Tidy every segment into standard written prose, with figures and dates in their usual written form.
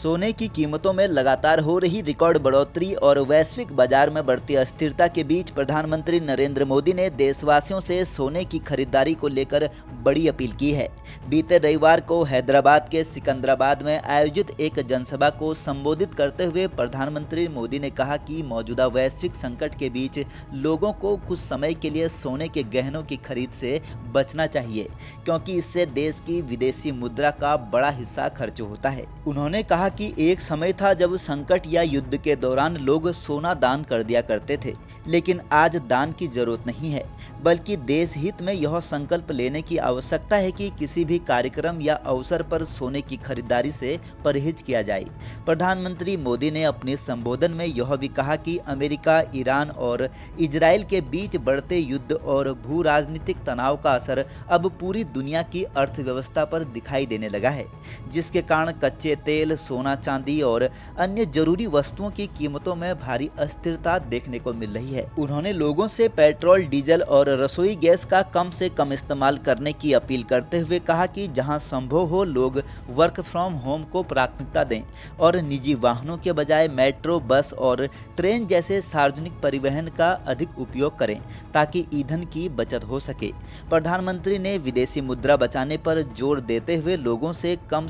सोने की कीमतों में लगातार हो रही रिकॉर्ड बढ़ोतरी और वैश्विक बाजार में बढ़ती अस्थिरता के बीच प्रधानमंत्री नरेंद्र मोदी ने देशवासियों से सोने की खरीदारी को लेकर बड़ी अपील की है। बीते रविवार को हैदराबाद के सिकंदराबाद में आयोजित एक जनसभा को संबोधित करते हुए प्रधानमंत्री मोदी ने कहा कि मौजूदा वैश्विक संकट के बीच लोगों को कुछ समय के लिए सोने के गहनों की खरीद से बचना चाहिए, क्योंकि इससे देश की विदेशी मुद्रा का बड़ा हिस्सा खर्च होता है। उन्होंने कहा कि एक समय था जब संकट या युद्ध के दौरान लोग सोना दान कर दिया करते थे, लेकिन आज दान की जरूरत नहीं है, बल्कि देश हित में यह संकल्प लेने की आवश्यकता है कि किसी भी कार्यक्रम या अवसर पर सोने की खरीदारी से परहेज किया जाए। प्रधानमंत्री मोदी ने अपने संबोधन में यह भी कहा कि अमेरिका, ईरान और इजराइल के बीच बढ़ते युद्ध और भू राजनीतिक तनाव का असर अब पूरी दुनिया की अर्थव्यवस्था पर दिखाई देने लगा है, जिसके कारण कच्चे तेल, सोना, चांदी और अन्य जरूरी वस्तुओं की कीमतों में भारी अस्थिरता देखने को मिल रही है। उन्होंने लोगों से पेट्रोल, डीजल और रसोई गैस का कम से कम इस्तेमाल करने की अपील करते हुए कहा कि जहां संभव हो लोग वर्क फ्रॉम होम को प्राथमिकता दें और निजी वाहनों के बजाय मेट्रो, बस और ट्रेन जैसे सार्वजनिक परिवहन का अधिक उपयोग करें ताकि ईंधन की बचत हो सके। प्रधानमंत्री ने विदेशी मुद्रा बचाने पर जोर देते हुए लोगों से कम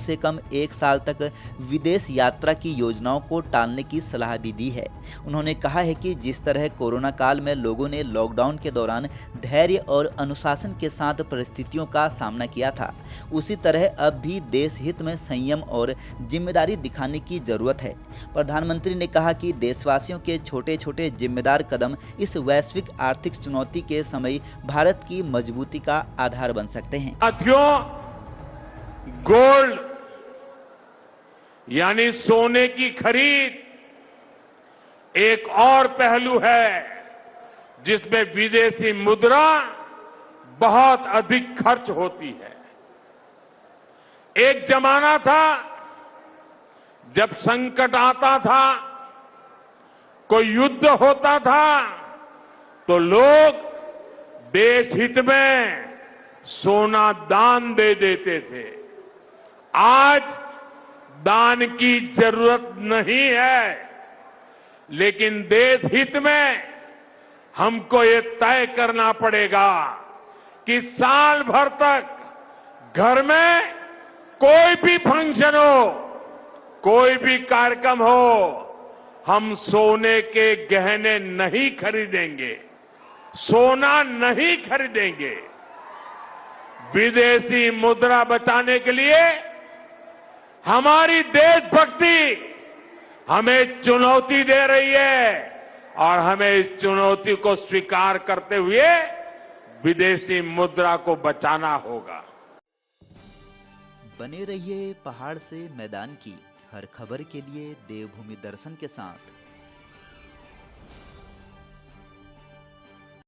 1 साल तक विदेश यात्रा की योजनाओं को टालने की सलाह भी दी है। उन्होंने कहा है कि जिस तरह कोरोना काल में लोगों ने लॉकडाउन के दौरान धैर्य और अनुशासन के साथ परिस्थितियों का सामना किया था, उसी तरह अब भी देश हित में संयम और जिम्मेदारी दिखाने की जरूरत है। प्रधानमंत्री ने कहा कि देशवासियों के छोटे छोटे जिम्मेदार कदम इस वैश्विक आर्थिक चुनौती के समय भारत की मजबूती का आधार बन सकते हैं। साथियों, गोल्ड यानी सोने की खरीद एक और पहलू है जिसमें विदेशी मुद्रा बहुत अधिक खर्च होती है। एक जमाना था जब संकट आता था, कोई युद्ध होता था, तो लोग देश हित में सोना दान दे देते थे। आज दान की जरूरत नहीं है, लेकिन देश हित में हमको ये तय करना पड़ेगा कि साल भर तक घर में कोई भी फंक्शन हो, कोई भी कार्यक्रम हो, हम सोने के गहने नहीं खरीदेंगे, सोना नहीं खरीदेंगे। विदेशी मुद्रा बचाने के लिए हमारी देशभक्ति हमें चुनौती दे रही है और हमें इस चुनौती को स्वीकार करते हुए विदेशी मुद्रा को बचाना होगा। बने रहिए पहाड़ से मैदान की हर खबर के लिए देवभूमि दर्शन के साथ।